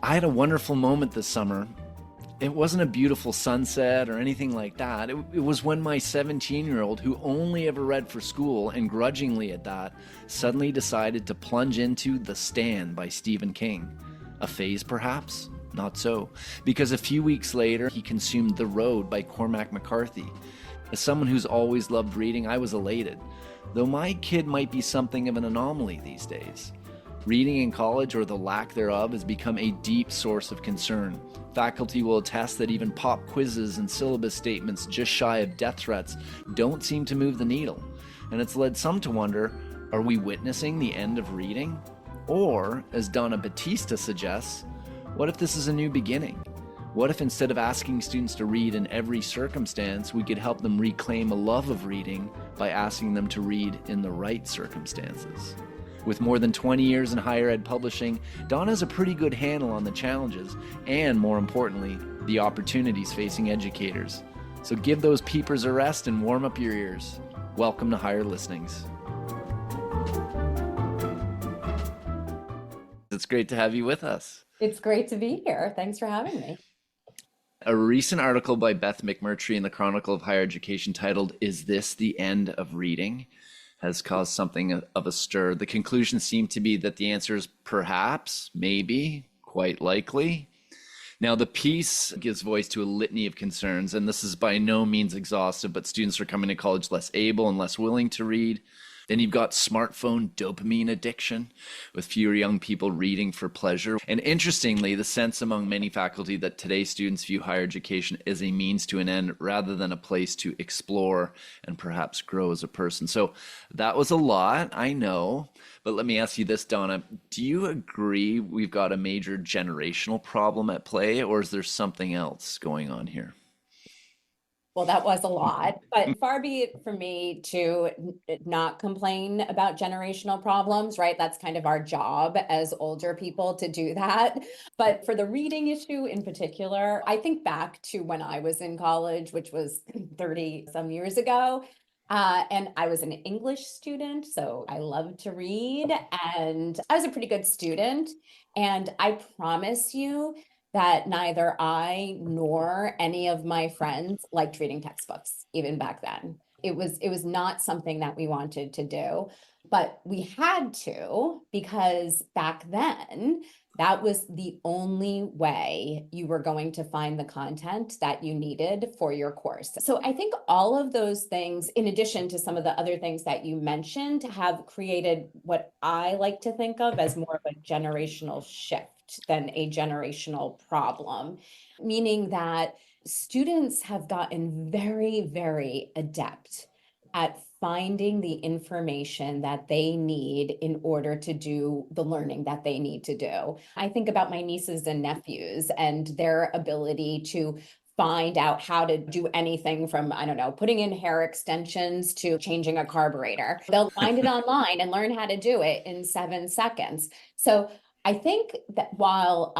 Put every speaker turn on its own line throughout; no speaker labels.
I had a wonderful moment this summer. It wasn't a beautiful sunset or anything like that. It was when my 17-year-old, who only ever read for school, and grudgingly at that, suddenly decided to plunge into The Stand by Stephen King. A phase, perhaps? Not so, because a few weeks later, he consumed The Road by Cormac McCarthy. As someone who's always loved reading, I was elated, though my kid might be something of an anomaly these days. Reading in college, or the lack thereof, has become a deep source of concern. Faculty will attest that even pop quizzes and syllabus statements just shy of death threats don't seem to move the needle. And it's led some to wonder, are we witnessing the end of reading? Or, as Donna Battista suggests, what if this is a new beginning? What if instead of asking students to read in every circumstance, we could help them reclaim a love of reading by asking them to read in the right circumstances? With more than 20 years in higher ed publishing, Donna has a pretty good handle on the challenges and, more importantly, the opportunities facing educators. So give those peepers a rest and warm up your ears. Welcome to Higher Listenings. It's great to have you with us.
It's great to be here. Thanks for having me.
A recent article by Beth McMurtry in the Chronicle of Higher Education titled, "Is This the End of Reading?" has caused something of a stir. The conclusion seemed to be that the answer is perhaps, maybe, quite likely. Now, the piece gives voice to a litany of concerns, and this is by no means exhaustive, but students are coming to college less able and less willing to read. Then you've got smartphone dopamine addiction, with fewer young people reading for pleasure. And interestingly, the sense among many faculty that today's students view higher education as a means to an end rather than a place to explore and perhaps grow as a person. So that was a lot, I know. But let me ask you this, Donna. Do you agree we've got a major generational problem at play, or is there something else going on here?
Well, that was a lot, but far be it from me to not complain about generational problems, right? That's kind of our job as older people to do that. But for the reading issue in particular, I think back to when I was in college, which was 30 some years ago. And I was an English student, so I loved to read, and I was a pretty good student. And I promise you, that neither I nor any of my friends liked reading textbooks, even back then. It was not something that we wanted to do, but we had to, because back then that was the only way you were going to find the content that you needed for your course. So I think all of those things, in addition to some of the other things that you mentioned, have created what I like to think of as more of a generational shift than a generational problem, meaning that students have gotten very, very adept at finding the information that they need in order to do the learning that they need to do. I think about my nieces and nephews and their ability to find out how to do anything from, I don't know, putting in hair extensions to changing a carburetor. They'll find it online and learn how to do it in 7 seconds. So I think that while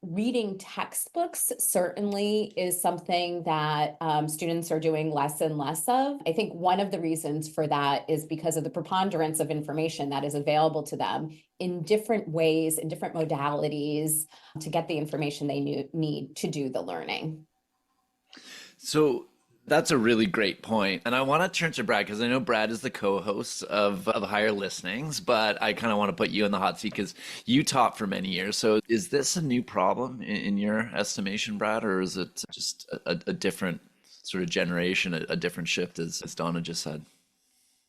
reading textbooks certainly is something that students are doing less and less of, I think one of the reasons for that is because of the preponderance of information that is available to them in different ways, in different modalities, to get the information they need to do the learning.
So that's a really great point. And I want to turn to Brad because I know Brad is the co-host of Higher Listenings, but I kind of want to put you in the hot seat because you taught for many years. So is this a new problem in your estimation, Brad, or is it just a different sort of generation, a different shift, as Donna just said?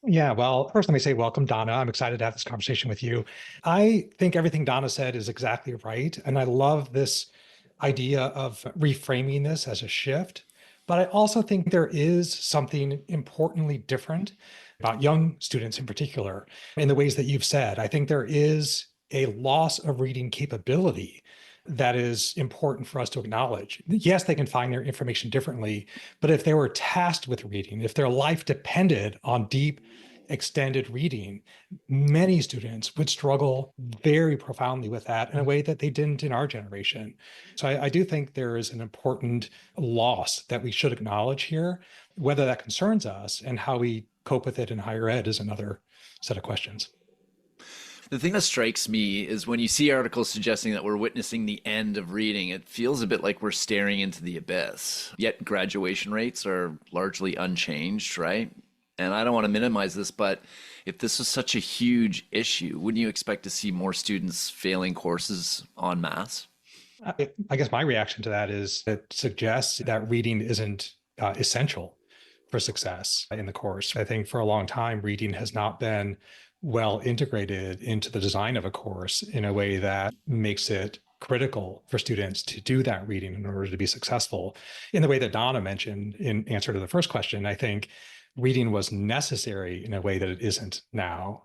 Yeah, well, first let me say welcome, Donna. I'm excited to have this conversation with you. I think everything Donna said is exactly right. And I love this idea of reframing this as a shift. But I also think there is something importantly different about young students in particular, in the ways that you've said. I think there is a loss of reading capability that is important for us to acknowledge. Yes, they can find their information differently, but if they were tasked with reading, if their life depended on deep, extended reading, many students would struggle very profoundly with that in a way that they didn't in our generation. So I do think there is an important loss that we should acknowledge here. Whether that concerns us and how we cope with it in higher ed is another set of questions.
The thing that strikes me is when you see articles suggesting that we're witnessing the end of reading, it feels a bit like we're staring into the abyss. Yet graduation rates are largely unchanged, right? And I don't want to minimize this, but if this was such a huge issue, wouldn't you expect to see more students failing courses en masse?
I guess my reaction to that is it suggests that reading isn't essential for success in the course. I think for a long time, reading has not been well integrated into the design of a course in a way that makes it critical for students to do that reading in order to be successful. In the way that Donna mentioned in answer to the first question, I think reading was necessary in a way that it isn't now.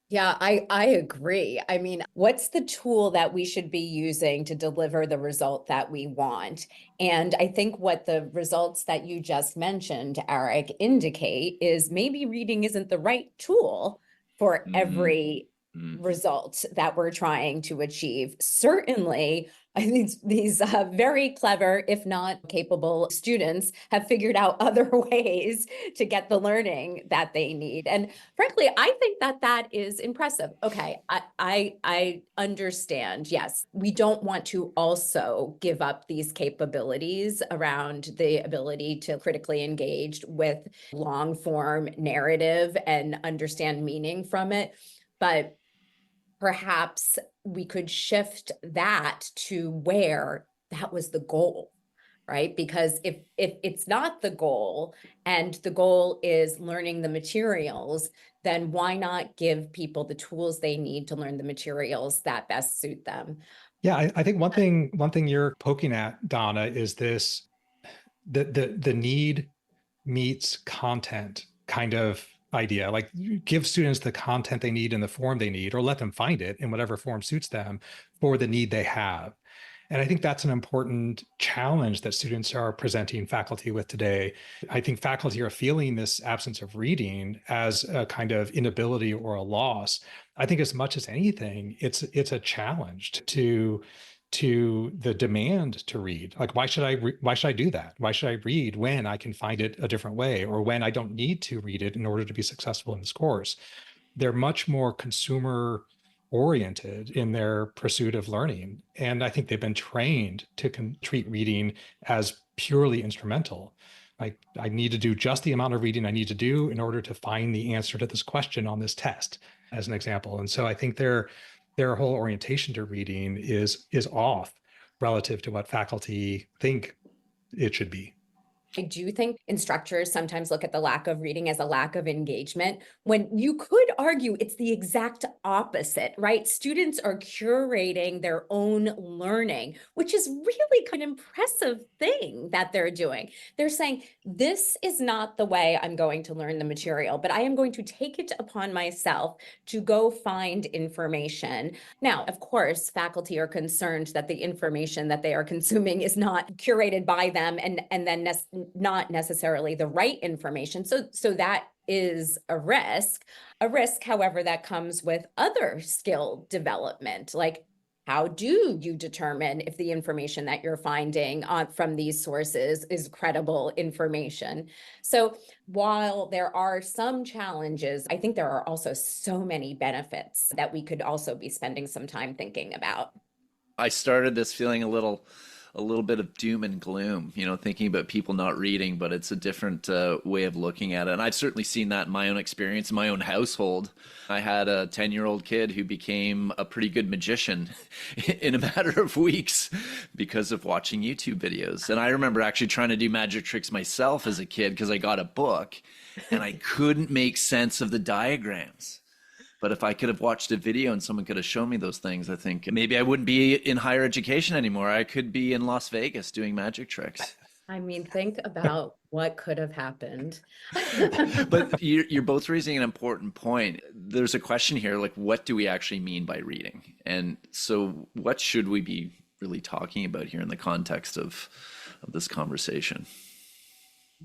Yeah, I agree. I mean, what's the tool that we should be using to deliver the result that we want? And I think what the results that you just mentioned, Eric, indicate is maybe reading isn't the right tool for
Mm,
every
mm.
result that we're trying to achieve. Certainly, I think these very clever, if not capable students have figured out other ways to get the learning that they need. And frankly, I think that that is impressive. Okay, I understand. Yes, we don't want to also give up these capabilities around the ability to critically engage with long form narrative and understand meaning from it. But perhaps we could shift that to where that was the goal, right? Because if it's not the goal and the goal is learning the materials, then why not give people the tools they need to learn the materials that best suit them?
Yeah, I think one thing you're poking at, Donna, is this the need meets content kind of idea. Like you give students the content they need in the form they need, or let them find it in whatever form suits them for the need they have. And I think that's an important challenge that students are presenting faculty with today. I think faculty are feeling this absence of reading as a kind of inability or a loss. I think as much as anything, it's a challenge to the demand to read. Like, why should I do that? Why should I read when I can find it a different way, or when I don't need to read it in order to be successful in this course? They're much more consumer oriented in their pursuit of learning. And I think they've been trained to treat reading as purely instrumental. Like, I need to do just the amount of reading I need to do in order to find the answer to this question on this test, as an example. And so I think their whole orientation to reading is off relative to what faculty think it should be.
I do think instructors sometimes look at the lack of reading as a lack of engagement, when you could argue it's the exact opposite, right? Students are curating their own learning, which is really an impressive thing that they're doing. They're saying, this is not the way I'm going to learn the material, but I am going to take it upon myself to go find information. Now, of course, faculty are concerned that the information that they are consuming is not curated by them and then not necessarily the right information. So that is a risk. A risk, however, that comes with other skill development, like how do you determine if the information that you're finding from these sources is credible information? So while there are some challenges, I think there are also so many benefits that we could also be spending some time thinking about.
I started this feeling a little bit of doom and gloom, thinking about people not reading, but it's a different way of looking at it. And I've certainly seen that in my own experience, in my own household. I had a 10-year-old kid who became a pretty good magician in a matter of weeks because of watching YouTube videos. And I remember actually trying to do magic tricks myself as a kid because I got a book and I couldn't make sense of the diagrams. But if I could have watched a video and someone could have shown me those things, I think maybe I wouldn't be in higher education anymore. I could be in Las Vegas doing magic tricks.
I mean, think about what could have happened.
But you're both raising an important point. There's a question here, like, what do we actually mean by reading? And so what should we be really talking about here in the context of this conversation?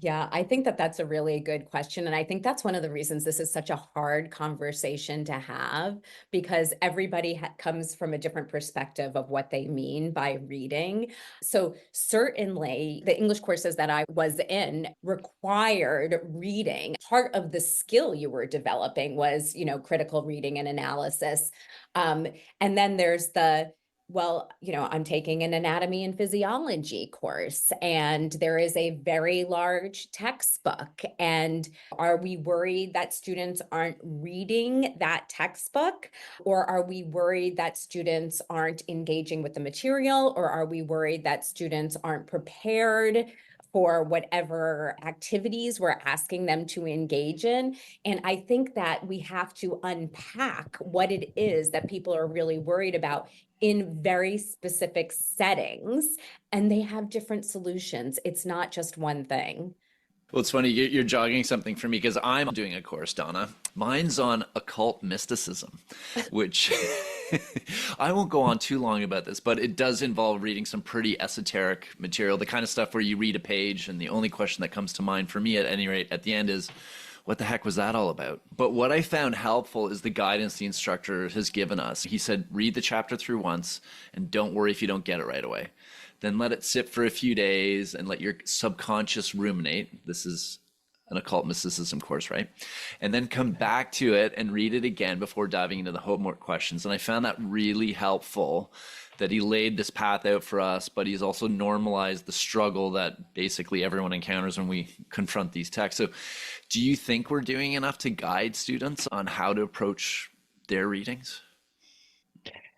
Yeah, I think that that's a really good question. And I think that's one of the reasons this is such a hard conversation to have, because everybody comes from a different perspective of what they mean by reading. So, certainly, the English courses that I was in required reading. Part of the skill you were developing was, critical reading and analysis. Um, and then there's well, I'm taking an anatomy and physiology course, and there is a very large textbook. And are we worried that students aren't reading that textbook? Or are we worried that students aren't engaging with the material? Or are we worried that students aren't prepared for whatever activities we're asking them to engage in? And I think that we have to unpack what it is that people are really worried about in very specific settings, and they have different solutions. It's not just one thing.
Well, it's funny, you're jogging something for me because I'm doing a course, Donna. Mine's on occult mysticism, which I won't go on too long about this, but it does involve reading some pretty esoteric material, the kind of stuff where you read a page and the only question that comes to mind for me at any rate at the end is, what the heck was that all about? But what I found helpful is the guidance the instructor has given us. He said, read the chapter through once and don't worry if you don't get it right away. Then let it sit for a few days and let your subconscious ruminate. This is an occult mysticism course, right? And then come back to it and read it again before diving into the homework questions. And I found that really helpful, that he laid this path out for us, but he's also normalized the struggle that basically everyone encounters when we confront these texts. So do you think we're doing enough to guide students on how to approach their readings?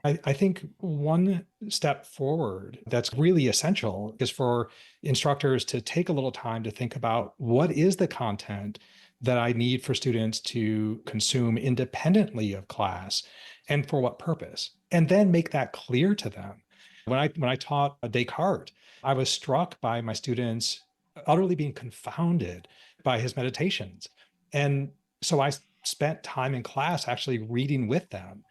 I think one step forward that's really essential is for instructors to take a little time to think about what is the content that I need for students to consume independently of class and for what purpose, and then make that clear to them. When I taught Descartes, I was struck by my students utterly being confounded by his meditations. And so I spent time in class actually reading with them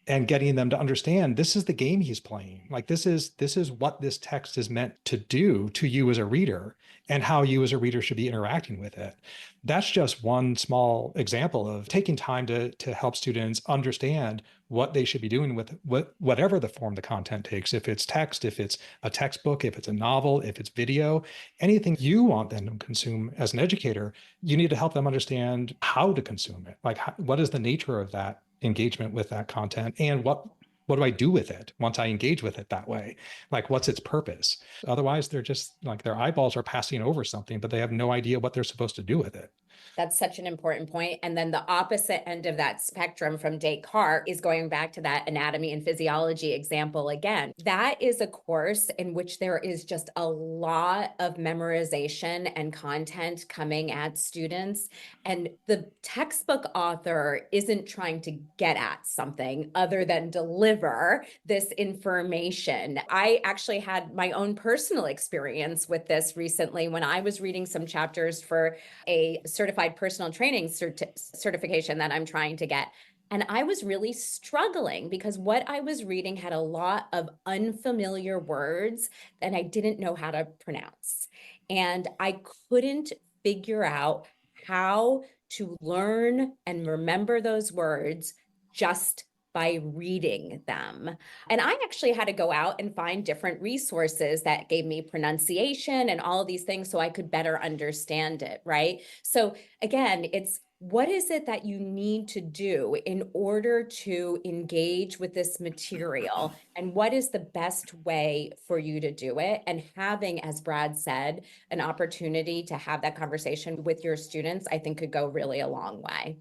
and getting them to understand this is the game he's playing. Like this is what this text is meant to do to you as a reader and how you as a reader should be interacting with it. That's just one small example of taking time to help students understand what they should be doing with whatever the form the content takes. If it's text, if it's a textbook, if it's a novel, if it's video, anything you want them to consume as an educator, you need to help them understand how to consume it. Like what is the nature of that engagement with that content, and what do I do with it once I engage with it that way? Like, what's its purpose? Otherwise, they're just like their eyeballs are passing over something, but they have no idea what they're supposed to do with it.
That's such an important point. And then the opposite end of that spectrum from Descartes is going back to that anatomy and physiology example again. That is a course in which there is just a lot of memorization and content coming at students. And the textbook author isn't trying to get at something other than deliver this information. I actually had my own personal experience with this recently when I was reading some chapters for a certified personal training certification that I'm trying to get. And I was really struggling because what I was reading had a lot of unfamiliar words that I didn't know how to pronounce. And I couldn't figure out how to learn and remember those words just by reading them. And I actually had to go out and find different resources that gave me pronunciation and all of these things so I could better understand it, right? So again, it's what is it that you need to do in order to engage with this material? And what is the best way for you to do it? And having, as Brad said, an opportunity to have that conversation with your students, I think could go really a long way.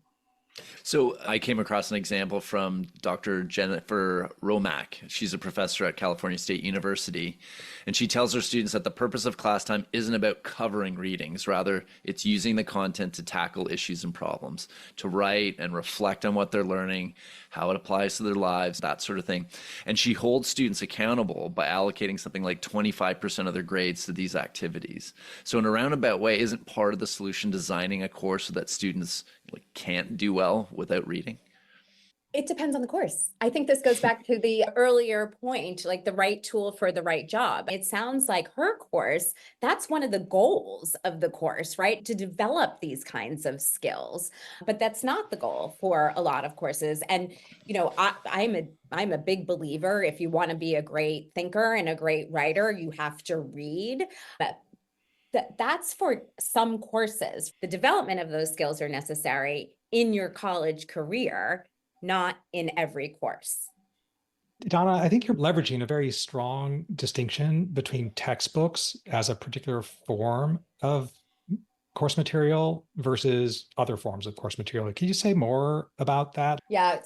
So I came across an example from Dr. Jennifer Romack. She's a professor at California State University, and she tells her students that the purpose of class time isn't about covering readings. Rather, it's using the content to tackle issues and problems, to write and reflect on what they're learning, how it applies to their lives, that sort of thing. And she holds students accountable by allocating something like 25% of their grades to these activities. So in a roundabout way, isn't part of the solution designing a course so that students can't do well without reading?
It depends on the course. I think this goes back to the earlier point, like the right tool for the right job. It sounds like her course, that's one of the goals of the course, right? To develop these kinds of skills. But that's not the goal for a lot of courses. And, I'm a big believer, if you want to be a great thinker and a great writer, you have to read. But that's for some courses. The development of those skills are necessary in your college career, not in every course.
Donna, I think you're leveraging a very strong distinction between textbooks as a particular form of course material versus other forms of course material. Can you say more about that?
Yeah,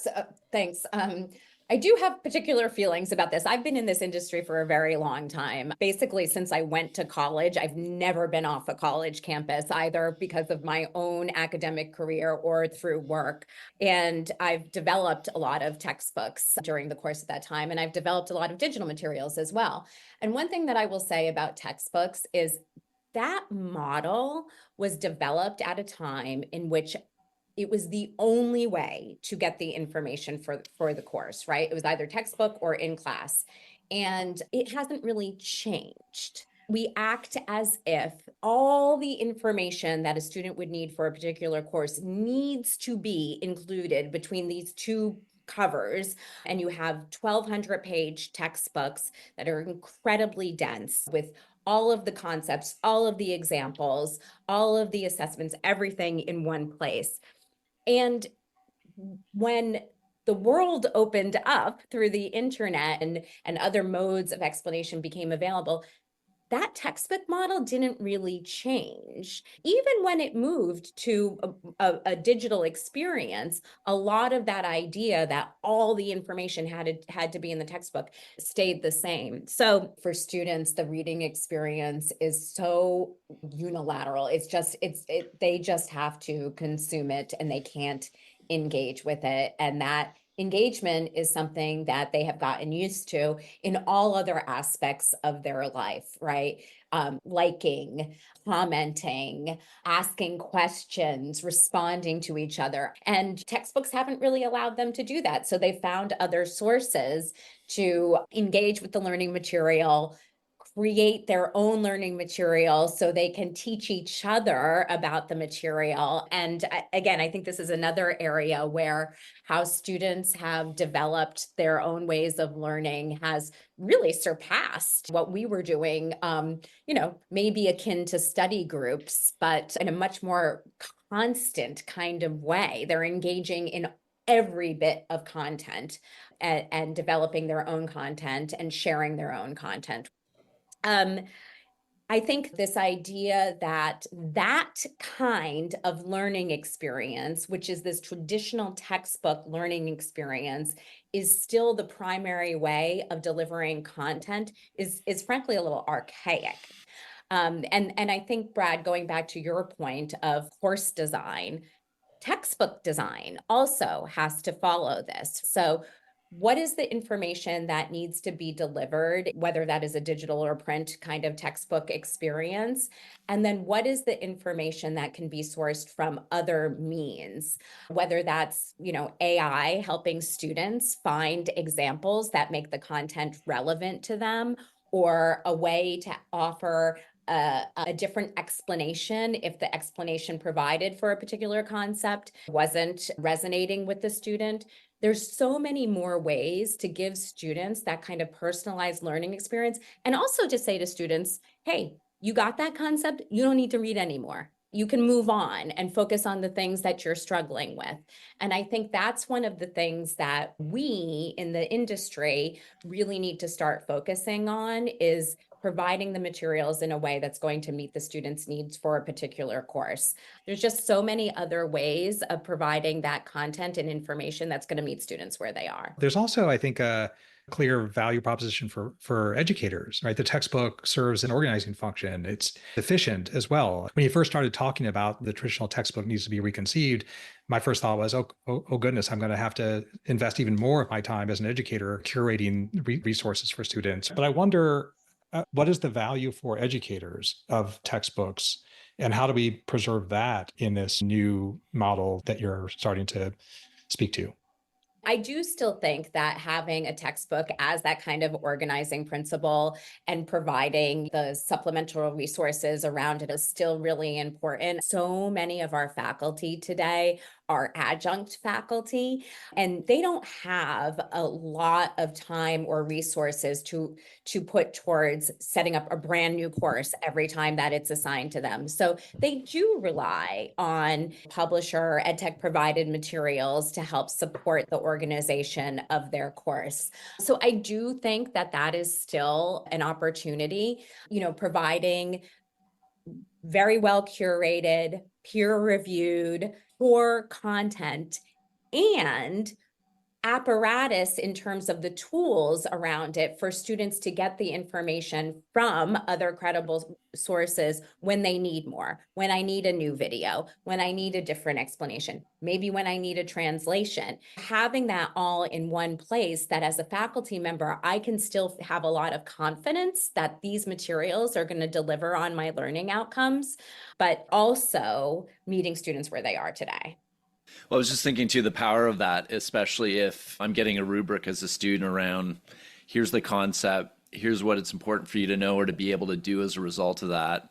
thanks. I do have particular feelings about this. I've been in this industry for a very long time. Basically, since I went to college, I've never been off a college campus, either because of my own academic career or through work. And I've developed a lot of textbooks during the course of that time, and I've developed a lot of digital materials as well. And one thing that I will say about textbooks is that model was developed at a time in which it was the only way to get the information for the course, right? It was either textbook or in class. And it hasn't really changed. We act as if all the information that a student would need for a particular course needs to be included between these two covers, and you have 1,200-page textbooks that are incredibly dense with all of the concepts, all of the examples, all of the assessments, everything in one place. And when the world opened up through the internet and other modes of explanation became available, that textbook model didn't really change. Even when it moved to a digital experience, a lot of that idea that all the information had to be in the textbook stayed the same. So for students, the reading experience is so unilateral. They just have to consume it and they can't engage with it. And that engagement is something that they have gotten used to in all other aspects of their life, right? Liking, commenting, asking questions, responding to each other. And textbooks haven't really allowed them to do that. So they found other sources to engage with the learning material, create their own learning material so they can teach each other about the material. And again, I think this is another area where how students have developed their own ways of learning has really surpassed what we were doing, maybe akin to study groups, but in a much more constant kind of way. They're engaging in every bit of content and developing their own content and sharing their own content. I think this idea that kind of learning experience, which is this traditional textbook learning experience, is still the primary way of delivering content is frankly a little archaic. And I think, Brad, going back to your point of course design, textbook design also has to follow this. So what is the information that needs to be delivered, whether that is a digital or print kind of textbook experience? And then what is the information that can be sourced from other means, whether that's, AI helping students find examples that make the content relevant to them, or a way to offer a different explanation if the explanation provided for a particular concept wasn't resonating with the student. There's so many more ways to give students that kind of personalized learning experience, and also to say to students, hey, you got that concept, you don't need to read anymore. You can move on and focus on the things that you're struggling with. And I think that's one of the things that we in the industry really need to start focusing on, is providing the materials in a way that's going to meet the students' needs for a particular course. There's just so many other ways of providing that content and information that's going to meet students where they are.
There's also, I think, a clear value proposition for educators, right? The textbook serves an organizing function. It's efficient as well. When you first started talking about the traditional textbook needs to be reconceived, my first thought was, oh goodness, I'm going to have to invest even more of my time as an educator curating resources for students. But I wonder, what is the value for educators of textbooks, and how do we preserve that in this new model that you're starting to speak to?
I do still think that having a textbook as that kind of organizing principle and providing the supplemental resources around it is still really important. So many of our faculty today are adjunct faculty, and they don't have a lot of time or resources to put towards setting up a brand new course every time that it's assigned to them. So they do rely on publisher edtech provided materials to help support the organization of their course. So I do think that that is still an opportunity, providing very well curated, peer reviewed, core content and apparatus in terms of the tools around it for students to get the information from other credible sources when they need more, when I need a new video, when I need a different explanation, maybe when I need a translation. Having that all in one place, that as a faculty member, I can still have a lot of confidence that these materials are going to deliver on my learning outcomes, but also meeting students where they are today.
Well, I was just thinking too, the power of that, especially if I'm getting a rubric as a student around, here's the concept, here's what it's important for you to know or to be able to do as a result of that.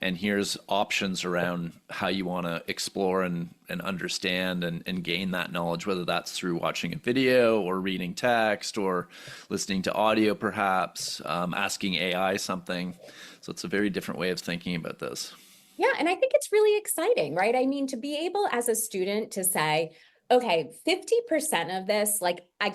And here's options around how you want to explore and understand and gain that knowledge, whether that's through watching a video or reading text or listening to audio, perhaps, asking AI something. So it's a very different way of thinking about this.
Yeah, and I think it's really exciting, right? I mean, to be able as a student to say, okay, 50% of this, like I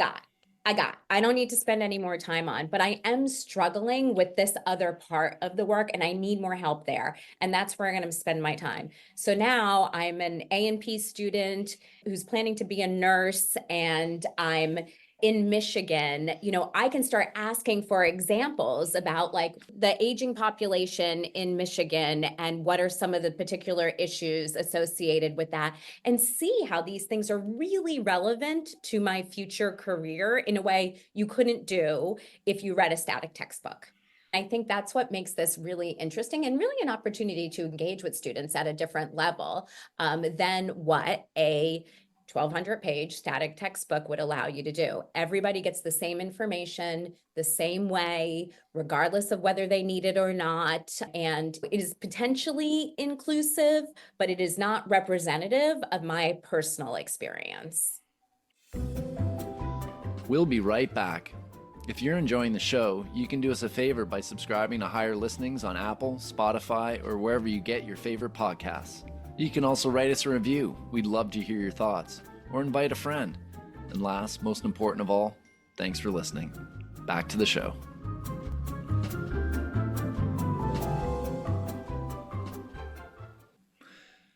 don't need to spend any more time on, but I am struggling with this other part of the work and I need more help there. And that's where I'm going to spend my time. So now I'm an A&P student who's planning to be a nurse, and I'm in Michigan. I can start asking for examples about like the aging population in Michigan and what are some of the particular issues associated with that, and see how these things are really relevant to my future career in a way you couldn't do if you read a static textbook. I think that's what makes this really interesting and really an opportunity to engage with students at a different level than what a 1,200-page static textbook would allow you to do. Everybody gets the same information the same way, regardless of whether they need it or not. And it is potentially inclusive, but it is not representative of my personal experience.
We'll be right back. If you're enjoying the show, you can do us a favor by subscribing to Higher Listenings on Apple, Spotify, or wherever you get your favorite podcasts. You can also write us a review. We'd love to hear your thoughts. Or invite a friend. And last, most important of all, thanks for listening. Back to the show.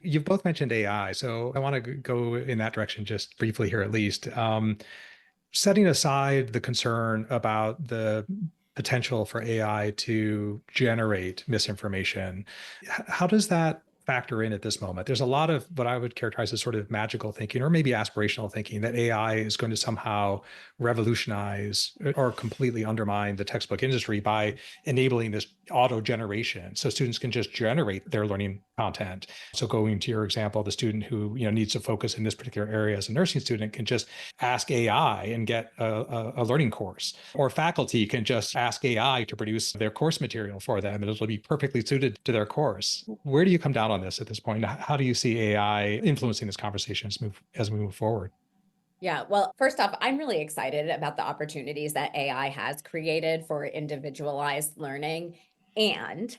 You've both mentioned AI, so I want to go in that direction just briefly here at least. Setting aside the concern about the potential for AI to generate misinformation, how does that factor in at this moment? There's a lot of what I would characterize as sort of magical thinking or maybe aspirational thinking that AI is going to somehow revolutionize or completely undermine the textbook industry by enabling this auto generation. So students can just generate their learning content. So going to your example, the student who needs to focus in this particular area as a nursing student can just ask AI and get a learning course, or faculty can just ask AI to produce their course material for them and it'll be perfectly suited to their course. Where do you come down on this at this point? How do you see AI influencing this conversation as we move forward?
Yeah, well, first off, I'm really excited about the opportunities that AI has created for individualized learning. And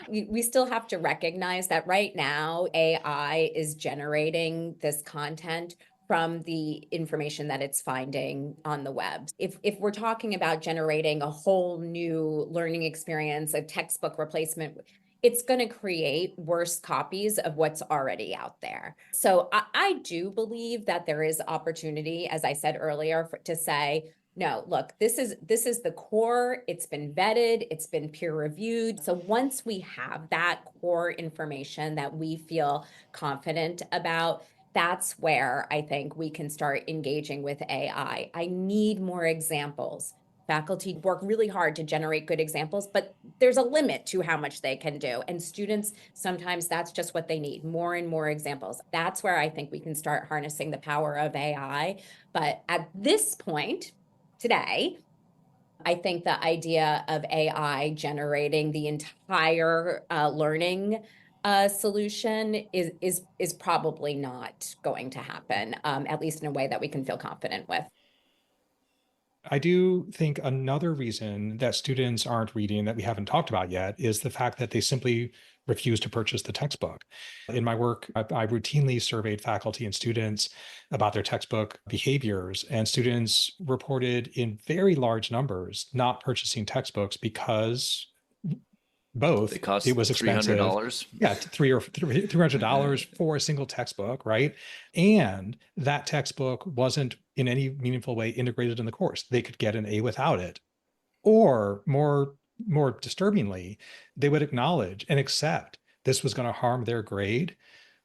we still have to recognize that right now, AI is generating this content from the information that it's finding on the web. If we're talking about generating a whole new learning experience, a textbook replacement, it's going to create worse copies of what's already out there. So I do believe that there is opportunity, as I said earlier, to say, no, look, this is the core. It's been vetted. It's been peer reviewed. So once we have that core information that we feel confident about, that's where I think we can start engaging with AI. I need more examples. Faculty work really hard to generate good examples, but there's a limit to how much they can do. And students, sometimes that's just what they need, more and more examples. That's where I think we can start harnessing the power of AI. But at this point, today, I think the idea of AI generating the entire learning solution is probably not going to happen, at least in a way that we can feel confident with.
I do think another reason that students aren't reading that we haven't talked about yet is the fact that they simply refuse to purchase the textbook. In my work, I routinely surveyed faculty and students about their textbook behaviors, and students reported in very large numbers not purchasing textbooks because both
They cost
it was expensive.
$300.
Yeah, $300 for a single textbook, right? And that textbook wasn't in any meaningful way integrated in the course. They could get an A without it. Or more disturbingly, they would acknowledge and accept this was going to harm their grade,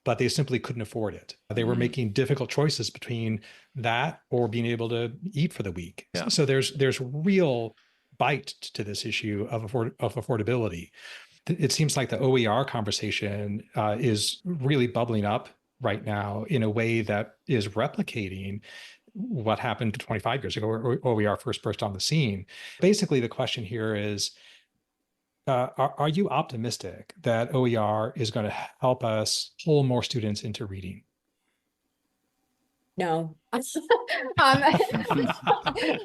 but they simply couldn't afford it. They were making difficult choices between that or being able to eat for the week.
Yeah.
So there's real bite to this issue of affordability. It seems like the OER conversation is really bubbling up right now in a way that is replicating what happened 25 years ago, or OER first burst on the scene. Basically, the question here is, are you optimistic that OER is going to help us pull more students into reading?
No. I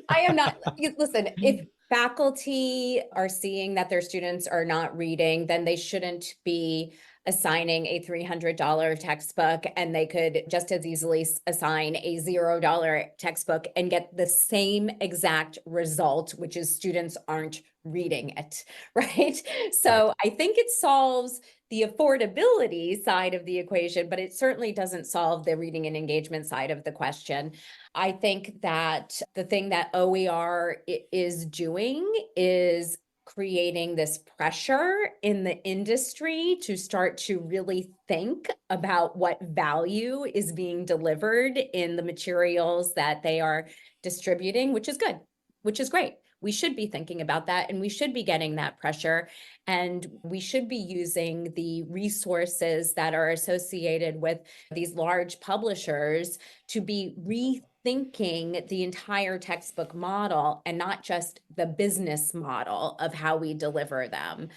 am not. Listen, if faculty are seeing that their students are not reading, then they shouldn't be assigning a $300 textbook, and they could just as easily assign a $0 textbook and get the same exact result, which is students aren't reading it, right? So I think it solves the affordability side of the equation, but it certainly doesn't solve the reading and engagement side of the question. I think that the thing that OER is doing is creating this pressure in the industry to start to really think about what value is being delivered in the materials that they are distributing, which is good, which is great. We should be thinking about that, and we should be getting that pressure, and we should be using the resources that are associated with these large publishers to be rethinking the entire textbook model and not just the business model of how we deliver them.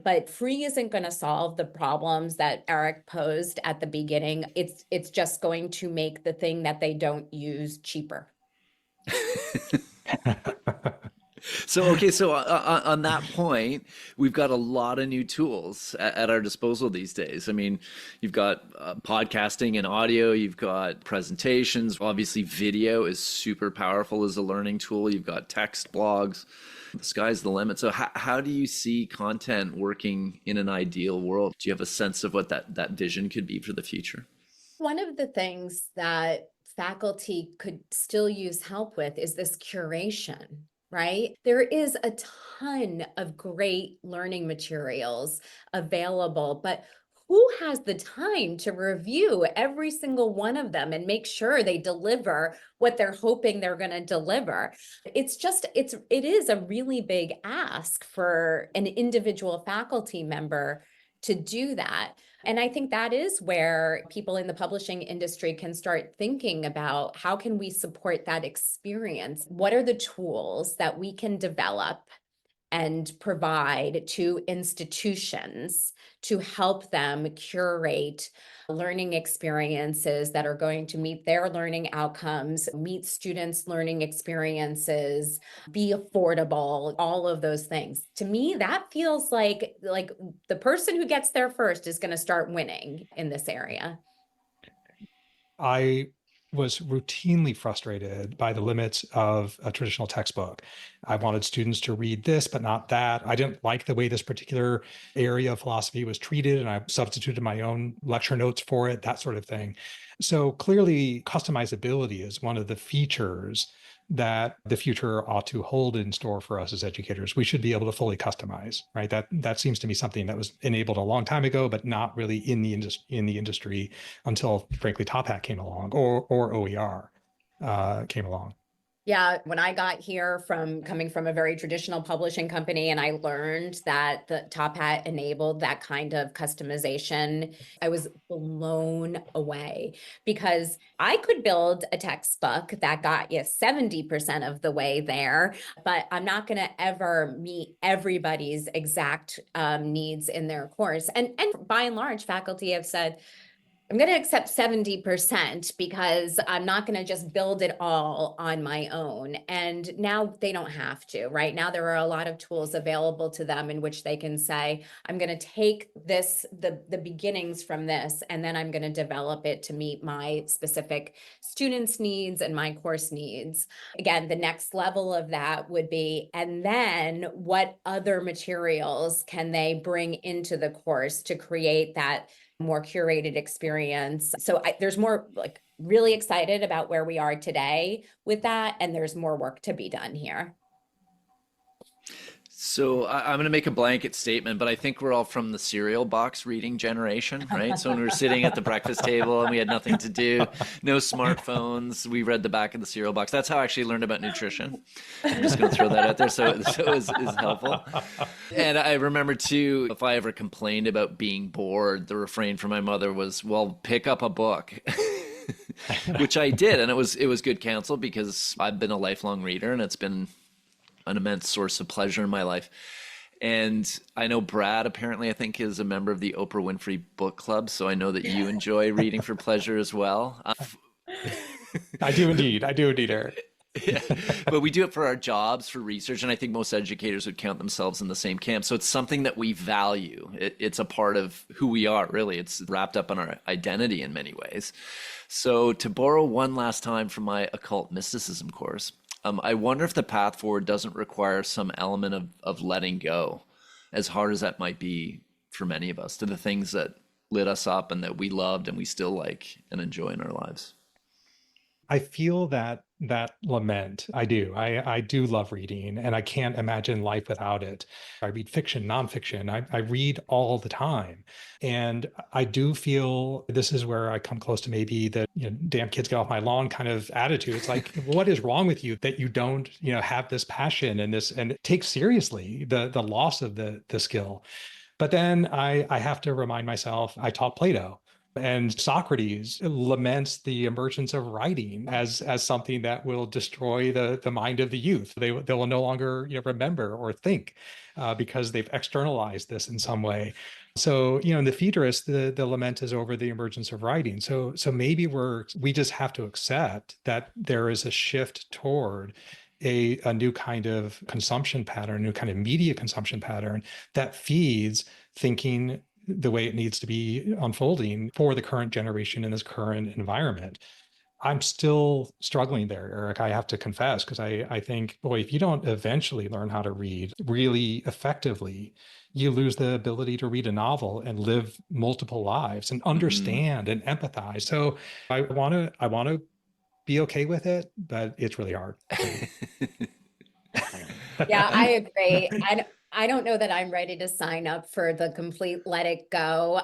But free isn't going to solve the problems that Eric posed at the beginning. It's just going to make the thing that they don't use cheaper.
So, on that point, we've got a lot of new tools at our disposal these days. I mean, you've got podcasting and audio, you've got presentations. Obviously, video is super powerful as a learning tool. You've got text blogs. The sky's the limit. So how do you see content working in an ideal world? Do you have a sense of what that vision could be for the future?
One of the things that faculty could still use help with is this curation, right? There is a ton of great learning materials available, but who has the time to review every single one of them and make sure they deliver what they're hoping they're going to deliver? It is a really big ask for an individual faculty member to do that. And I think that is where people in the publishing industry can start thinking about how can we support that experience? What are the tools that we can develop and provide to institutions to help them curate learning experiences that are going to meet their learning outcomes, meet students' learning experiences, be affordable, all of those things. To me, that feels like the person who gets there first is going to start winning in this area.
I was routinely frustrated by the limits of a traditional textbook. I wanted students to read this, but not that. I didn't like the way this particular area of philosophy was treated, and I substituted my own lecture notes for it, that sort of thing. So clearly, customizability is one of the features that the future ought to hold in store for us as educators. We should be able to fully customize, right? That seems to me something that was enabled a long time ago, but not really in the industry until, frankly, Top Hat came along or OER came along.
Yeah, when I got here from coming from a very traditional publishing company and I learned that the Top Hat enabled that kind of customization, I was blown away because I could build a textbook that got you 70% of the way there, but I'm not going to ever meet everybody's exact needs in their course. And by and large, faculty have said, I'm going to accept 70% because I'm not going to just build it all on my own. And now they don't have to, right? Now there are a lot of tools available to them in which they can say, I'm going to take this, the beginnings from this, and then I'm going to develop it to meet my specific students' needs and my course needs. Again, the next level of that would be, and then what other materials can they bring into the course to create that more curated experience? So there's more, like, really excited about where we are today with that, and there's more work to be done here.
So I'm going to make a blanket statement, but I think we're all from the cereal box reading generation, right? So when we were sitting at the breakfast table and we had nothing to do, no smartphones, we read the back of the cereal box. That's how I actually learned about nutrition. I'm just going to throw that out there, so it's helpful. And I remember too, if I ever complained about being bored, the refrain from my mother was, "Well, pick up a book." Which I did, and it was good counsel because I've been a lifelong reader, and it's been an immense source of pleasure in my life. And I know Brad apparently, I think, is a member of the Oprah Winfrey Book Club, so I know that you enjoy reading for pleasure as well.
I do indeed, Eric.
Yeah, but we do it for our jobs, for research, and I think most educators would count themselves in the same camp. So it's something that we value. It's a part of who we are, really. It's wrapped up in our identity in many ways. So to borrow one last time from my occult mysticism course, I wonder if the path forward doesn't require some element of letting go, as hard as that might be for many of us, to the things that lit us up and that we loved and we still like and enjoy in our lives.
I feel that lament. I do. I do love reading, and I can't imagine life without it. I read fiction, nonfiction. I read all the time, and I do feel this is where I come close to maybe the damn kids get off my lawn kind of attitude. It's like, what is wrong with you that you don't have this passion and this and take seriously the loss of the skill? But then I have to remind myself I taught Plato. And Socrates laments the emergence of writing as something that will destroy the mind of the youth. They will no longer remember or think because they've externalized this in some way. So in the Phaedrus, the lament is over the emergence of writing. So maybe we just have to accept that there is a shift toward a new kind of consumption pattern, a new kind of media consumption pattern that feeds thinking the way it needs to be unfolding for the current generation in this current environment. I'm still struggling there, Eric. I have to confess, because I think, boy, if you don't eventually learn how to read really effectively, you lose the ability to read a novel and live multiple lives and understand and empathize. So I want to be okay with it, but it's really hard.
Yeah, I agree. I don't know that I'm ready to sign up for the complete let it go,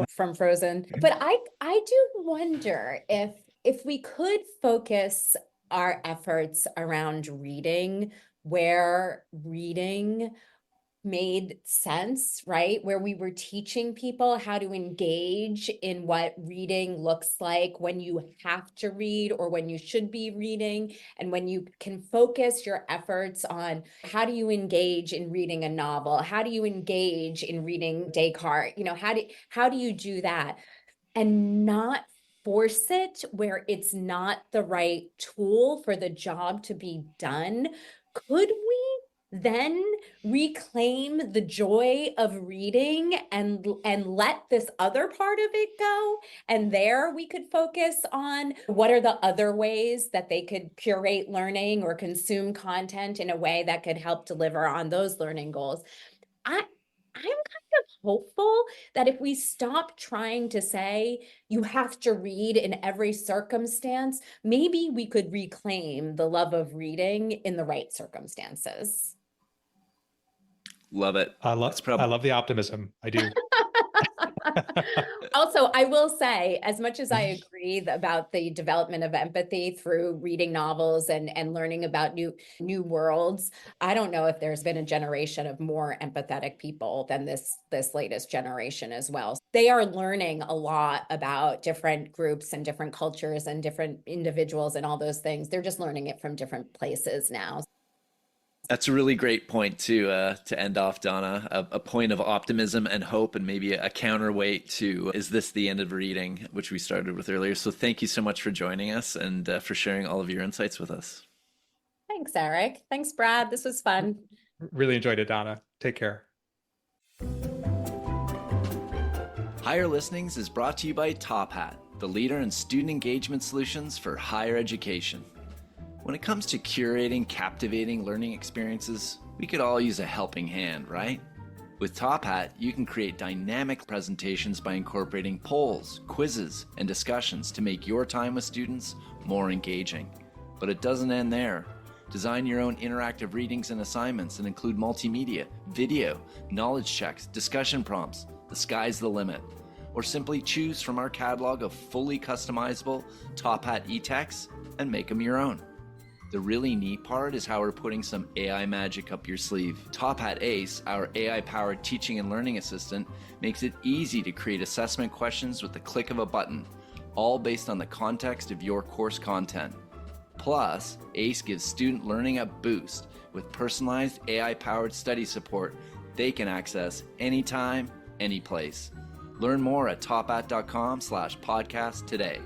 from Frozen. But I do wonder if we could focus our efforts around reading, where reading made sense, right? Where we were teaching people how to engage in what reading looks like when you have to read or when you should be reading, and when you can focus your efforts on how do you engage in reading a novel? How do you engage in reading Descartes? How do you do that and not force it where it's not the right tool for the job to be done? Could we then reclaim the joy of reading and let this other part of it go? And there we could focus on what are the other ways that they could curate learning or consume content in a way that could help deliver on those learning goals. I'm kind of hopeful that if we stop trying to say you have to read in every circumstance, maybe we could reclaim the love of reading in the right circumstances.
Love it.
I love the optimism. I do.
Also, I will say, as much as I agree about the development of empathy through reading novels and learning about new worlds, I don't know if there's been a generation of more empathetic people than this latest generation as well. They are learning a lot about different groups and different cultures and different individuals and all those things. They're just learning it from different places now.
That's a really great point to end off, Donna. A point of optimism and hope, and maybe a counterweight to "Is this the end of reading?" which we started with earlier. So thank you so much for joining us and for sharing all of your insights with us.
Thanks, Eric. Thanks, Brad. This was fun.
Really enjoyed it, Donna. Take care.
Higher Listenings is brought to you by Top Hat, the leader in student engagement solutions for higher education. When it comes to curating captivating learning experiences, we could all use a helping hand, right? With Top Hat, you can create dynamic presentations by incorporating polls, quizzes, and discussions to make your time with students more engaging. But it doesn't end there. Design your own interactive readings and assignments and include multimedia, video, knowledge checks, discussion prompts. The sky's the limit. Or simply choose from our catalog of fully customizable Top Hat e-texts and make them your own. The really neat part is how we're putting some AI magic up your sleeve. Top Hat Ace, our AI-powered teaching and learning assistant, makes it easy to create assessment questions with the click of a button, all based on the context of your course content. Plus, Ace gives student learning a boost with personalized AI-powered study support they can access anytime, any place. Learn more at tophat.com/podcast today.